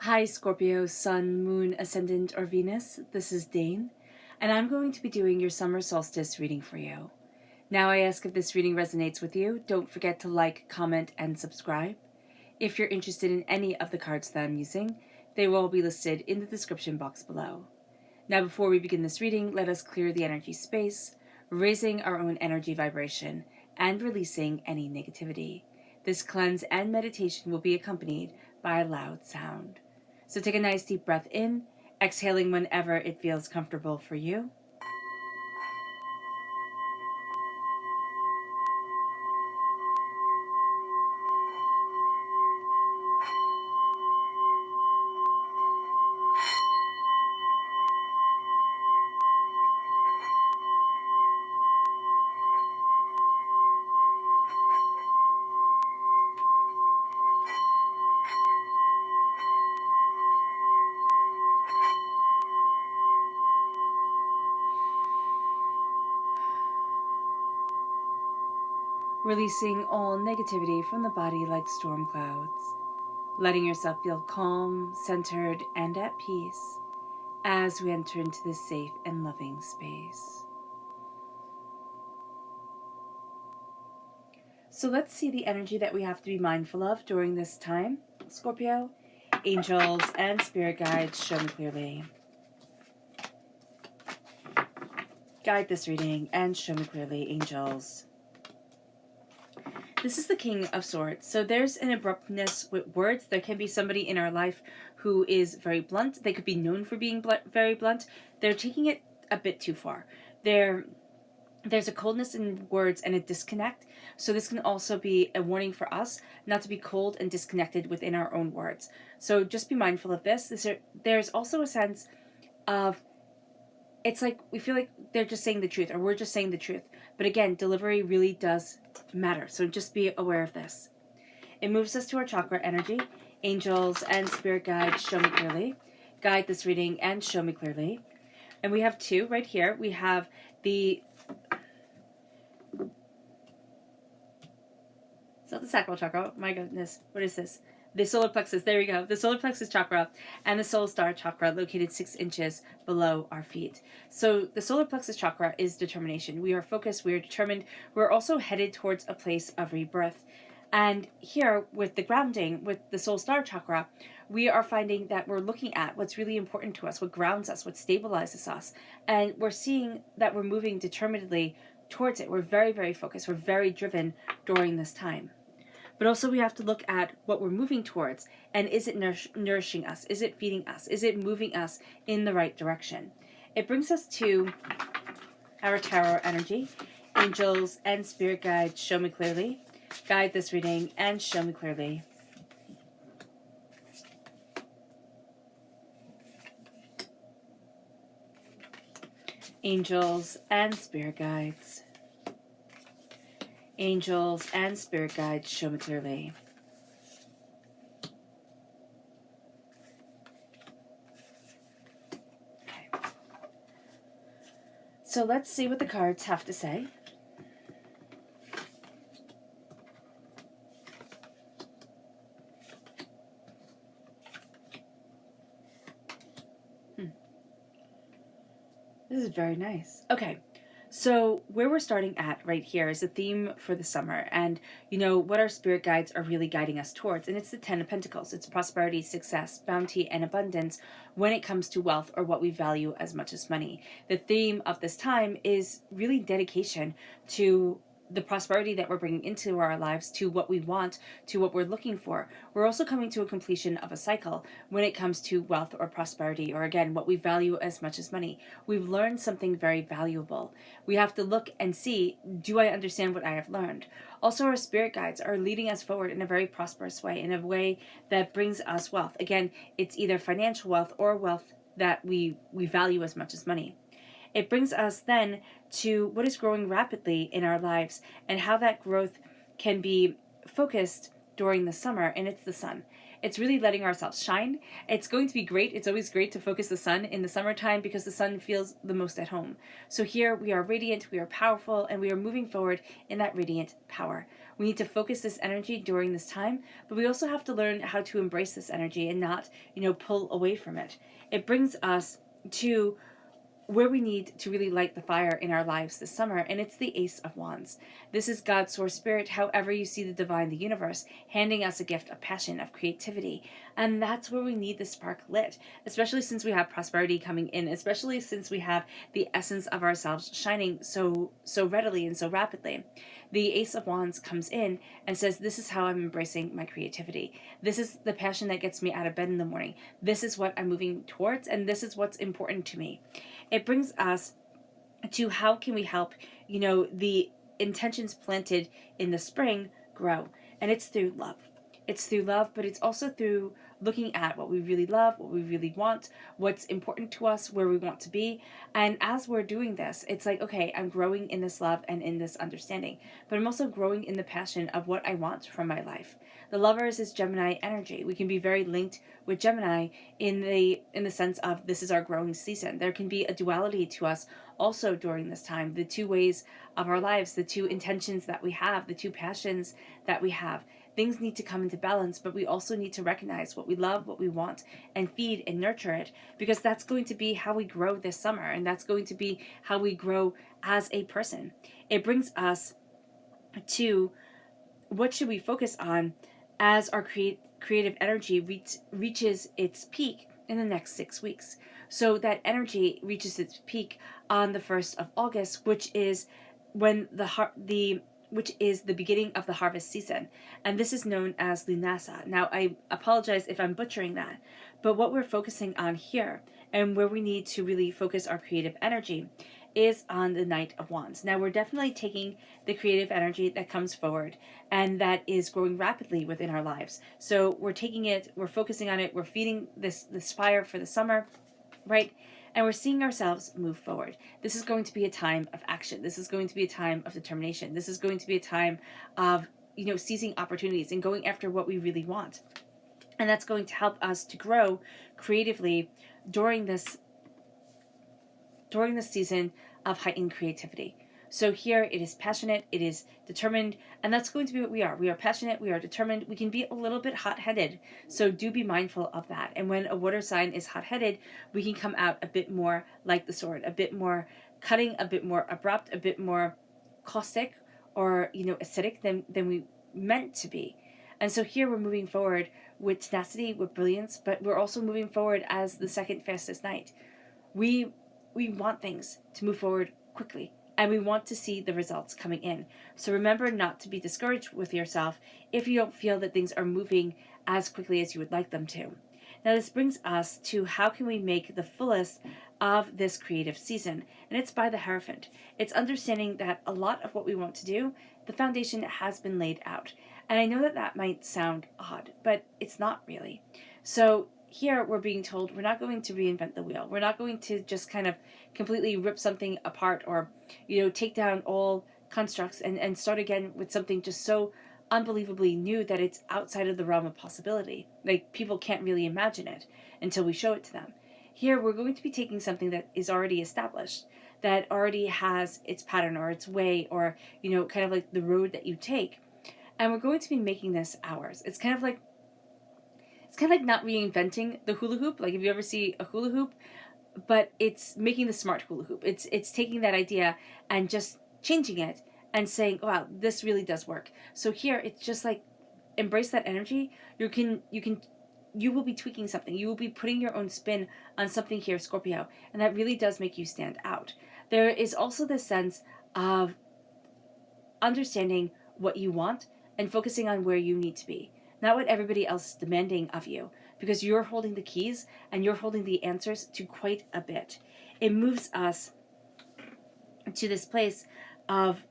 Hi Scorpio, Sun, Moon, Ascendant, or Venus. This is Dane, and I'm going to be doing your summer solstice reading for you. Now I ask if this reading resonates with you, don't forget to like, comment, and subscribe. If you're interested in any of the cards that I'm using, they will all be listed in the description box below. Now before we begin this reading, let us clear the energy space, raising our own energy vibration, and releasing any negativity. This cleanse and meditation will be accompanied by a loud sound. So take a nice deep breath in, exhaling whenever it feels comfortable for you. Releasing all negativity from the body like storm clouds. Letting yourself feel calm, centered, and at peace as we enter into this safe and loving space. So let's see the energy that we have to be mindful of during this time, Scorpio. Angels and spirit guides, show me clearly. Guide this reading and show me clearly, angels. This is the King of Swords. So there's an abruptness with words. There can be somebody in our life who is very blunt. They could be known for being very blunt. They're taking it a bit too far. There's a coldness in words and a disconnect. So this can also be a warning for us not to be cold and disconnected within our own words. So just be mindful of this. There's also a sense of, it's like we feel like they're just saying the truth, or we're just saying the truth. But again, delivery really does matter. So just be aware of this. It moves us to our chakra energy. Angels and spirit guides, show me clearly. Guide this reading and show me clearly. And we have two right here. We have it's not the sacral chakra. My goodness, what is this? The solar plexus, there we go. The solar plexus chakra and the soul star chakra located 6 inches below our feet. So the solar plexus chakra is determination. We are focused, we are determined. We're also headed towards a place of rebirth. And here with the grounding, with the soul star chakra, we are finding that we're looking at what's really important to us, what grounds us, what stabilizes us. And we're seeing that we're moving determinedly towards it. We're very, very focused. We're very driven during this time. But also we have to look at what we're moving towards, and is it nourishing us? Is it feeding us? Is it moving us in the right direction? It brings us to our tarot energy. Angels and spirit guides, show me clearly. Guide this reading and show me clearly. Angels and spirit guides. Angels and spirit guides, show me clearly. Okay. So let's see what the cards have to say. This is very nice. Okay. So where we're starting at right here is the theme for the summer, and you know what our spirit guides are really guiding us towards, and it's the 10 of Pentacles. It's prosperity, success, bounty, and abundance when it comes to wealth, or what we value as much as money. The theme of this time is really dedication to the prosperity that we're bringing into our lives, to what we want, to what we're looking for. We're also coming to a completion of a cycle when it comes to wealth or prosperity, or again, what we value as much as money. We've learned something very valuable. We have to look and see, do I understand what I have learned? Also, our spirit guides are leading us forward in a very prosperous way, in a way that brings us wealth. Again, it's either financial wealth or wealth that we value as much as money. It brings us then to what is growing rapidly in our lives and how that growth can be focused during the summer, and it's the sun. It's really letting ourselves shine. It's going to be great. It's always great to focus the sun in the summertime because the sun feels the most at home. So here we are radiant, we are powerful, and we are moving forward in that radiant power. We need to focus this energy during this time, but we also have to learn how to embrace this energy and not, pull away from it. It brings us to where we need to really light the fire in our lives this summer, and it's the Ace of Wands. This is God's source spirit, however you see the divine, the universe, handing us a gift of passion, of creativity, and that's where we need the spark lit, especially since we have prosperity coming in, especially since we have the essence of ourselves shining so readily and so rapidly. The Ace of Wands comes in and says, this is how I'm embracing my creativity. This is the passion that gets me out of bed in the morning. This is what I'm moving towards, and this is what's important to me. It brings us to how can we help, the intentions planted in the spring grow. And it's through love. It's through love, but it's also through looking at what we really love, what we really want, what's important to us, where we want to be. And as we're doing this, it's like, okay, I'm growing in this love and in this understanding, but I'm also growing in the passion of what I want from my life. The Lovers is Gemini energy. We can be very linked with Gemini in the sense of this is our growing season. There can be a duality to us also during this time, the two ways of our lives, the two intentions that we have, the two passions that we have. Things need to come into balance, but we also need to recognize what we love, what we want, and feed and nurture it, because that's going to be how we grow this summer, and that's going to be how we grow as a person. It brings us to what should we focus on as our creative energy reaches its peak in the next 6 weeks. So that energy reaches its peak on the 1st of August, which is when which is the beginning of the harvest season. And this is known as Lunasa. Now, I apologize if I'm butchering that, but what we're focusing on here and where we need to really focus our creative energy is on the Knight of Wands. Now, we're definitely taking the creative energy that comes forward and that is growing rapidly within our lives. So we're taking it, we're focusing on it, we're feeding this fire for the summer, right? And we're seeing ourselves move forward. This is going to be a time of action. This is going to be a time of determination. This is going to be a time of, seizing opportunities and going after what we really want. And that's going to help us to grow creatively during this season of heightened creativity. So here it is passionate, it is determined, and that's going to be what we are. We are passionate, we are determined, we can be a little bit hot-headed, so do be mindful of that. And when a water sign is hot-headed, we can come out a bit more like the sword, a bit more cutting, a bit more abrupt, a bit more caustic, or, acidic than we meant to be. And so here we're moving forward with tenacity, with brilliance, but we're also moving forward as the second fastest knight. We want things to move forward quickly, and we want to see the results coming in. So remember not to be discouraged with yourself if you don't feel that things are moving as quickly as you would like them to. Now, this brings us to how can we make the fullest of this creative season, and it's by the Hierophant. It's understanding that a lot of what we want to do, the foundation has been laid out. And I know that might sound odd, but it's not really. So here we're being told we're not going to reinvent the wheel. We're not going to just kind of completely rip something apart or, take down all constructs and start again with something just so unbelievably new that it's outside of the realm of possibility. Like, people can't really imagine it until we show it to them. Here we're going to be taking something that is already established, that already has its pattern or its way or, kind of like the road that you take. And we're going to be making this ours. It's kind of like not reinventing the hula hoop. Like, if you ever see a hula hoop, but it's making the smart hula hoop. It's taking that idea and just changing it and saying, wow, this really does work. So here it's just like, embrace that energy. You will be tweaking something. You will be putting your own spin on something here, Scorpio, and that really does make you stand out. There is also this sense of understanding what you want and focusing on where you need to be. Not what everybody else is demanding of you, because you're holding the keys and you're holding the answers to quite a bit. It moves us to this place of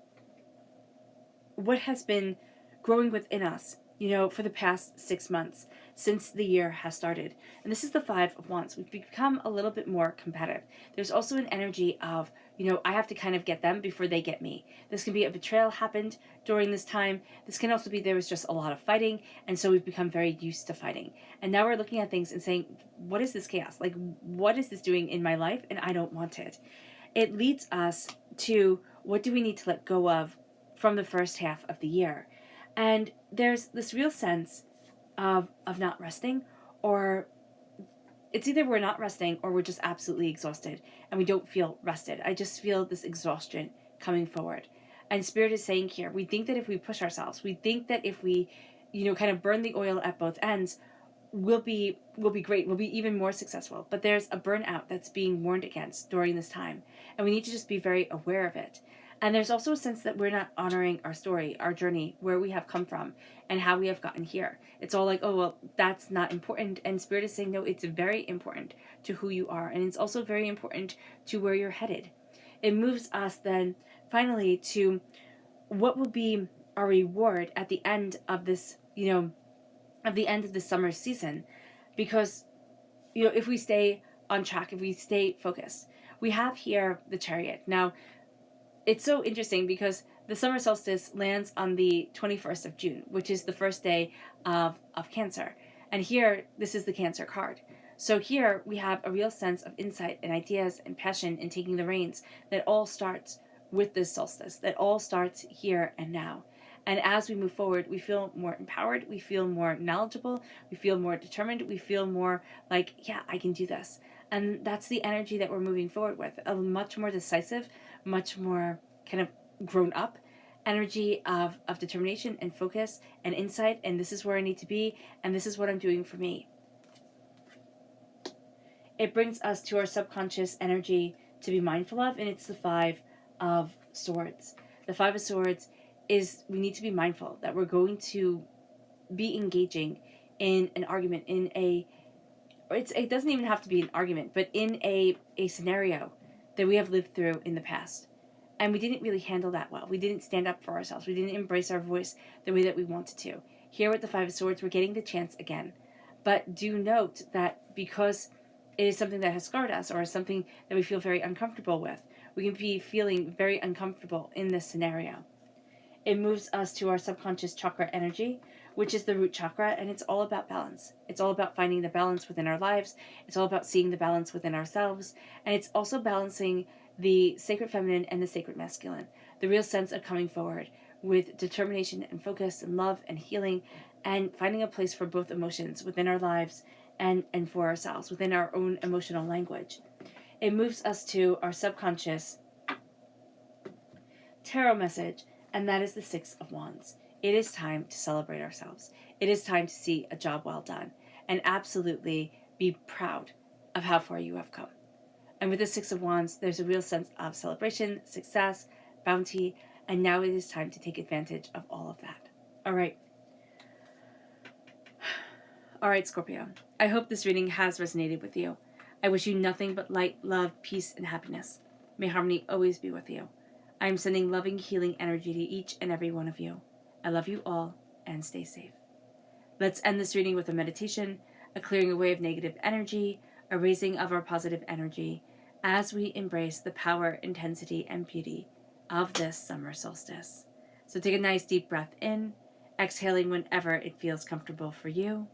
what has been growing within us for the past 6 months since the year has started. And this is the Five of Wands. We've become a little bit more competitive. There's also an energy of, I have to kind of get them before they get me. This can be a betrayal happened during this time. This can also be there was just a lot of fighting, and so we've become very used to fighting. And now we're looking at things and saying, what is this chaos? Like, what is this doing in my life? And I don't want it. It leads us to, what do we need to let go of from the first half of the year? And there's this real sense of not resting, or it's either we're not resting or we're just absolutely exhausted and we don't feel rested. I just feel this exhaustion coming forward. And Spirit is saying here, we think that if we push ourselves, we think that if we, kind of burn the oil at both ends, we'll be great. We'll be even more successful. But there's a burnout that's being warned against during this time. And we need to just be very aware of it. And there's also a sense that we're not honoring our story, our journey, where we have come from and how we have gotten here. It's all like, oh, well, that's not important. And Spirit is saying, no, it's very important to who you are. And it's also very important to where you're headed. It moves us then finally to what will be our reward at the end of this, at the end of the summer season. Because, if we stay on track, if we stay focused, we have here the Chariot. Now, it's so interesting because the summer solstice lands on the 21st of June, which is the first day of Cancer. And here, this is the Cancer card. So here we have a real sense of insight and ideas and passion in taking the reins that all starts with this solstice, that all starts here and now. And as we move forward, we feel more empowered, we feel more knowledgeable, we feel more determined, we feel more like, yeah, I can do this. And that's the energy that we're moving forward with, a much more decisive, much more kind of grown up energy of determination and focus and insight. And this is where I need to be, and this is what I'm doing for me. It brings us to our subconscious energy to be mindful of, and it's the Five of Swords. The Five of Swords is, we need to be mindful that we're going to be engaging in an argument, it doesn't even have to be an argument, but in a scenario that we have lived through in the past. And we didn't really handle that well. We didn't stand up for ourselves. We didn't embrace our voice the way that we wanted to. Here with the Five of Swords, we're getting the chance again. But do note that because it is something that has scarred us, or something that we feel very uncomfortable with, we can be feeling very uncomfortable in this scenario. It moves us to our subconscious chakra energy, which is the root chakra, and it's all about balance. It's all about finding the balance within our lives. It's all about seeing the balance within ourselves. And it's also balancing the sacred feminine and the sacred masculine. The real sense of coming forward with determination and focus and love and healing, and finding a place for both emotions within our lives and for ourselves, within our own emotional language. It moves us to our subconscious tarot message, and that is the Six of Wands. It is time to celebrate ourselves. It is time to see a job well done, and absolutely be proud of how far you have come. And with the Six of Wands, there's a real sense of celebration, success, bounty, and now it is time to take advantage of all of that. All right. All right, Scorpio. I hope this reading has resonated with you. I wish you nothing but light, love, peace, and happiness. May harmony always be with you. I am sending loving, healing energy to each and every one of you. I love you all, and stay safe. Let's end this reading with a meditation, a clearing away of negative energy, a raising of our positive energy, as we embrace the power, intensity, and beauty of this summer solstice. So take a nice deep breath in, exhaling whenever it feels comfortable for you.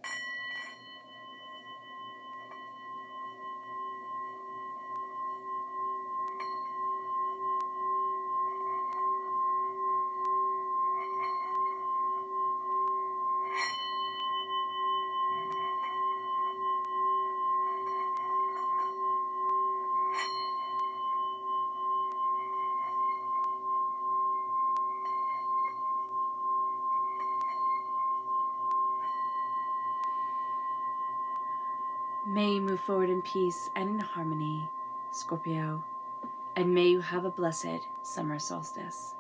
May you move forward in peace and in harmony, Scorpio, and may you have a blessed summer solstice.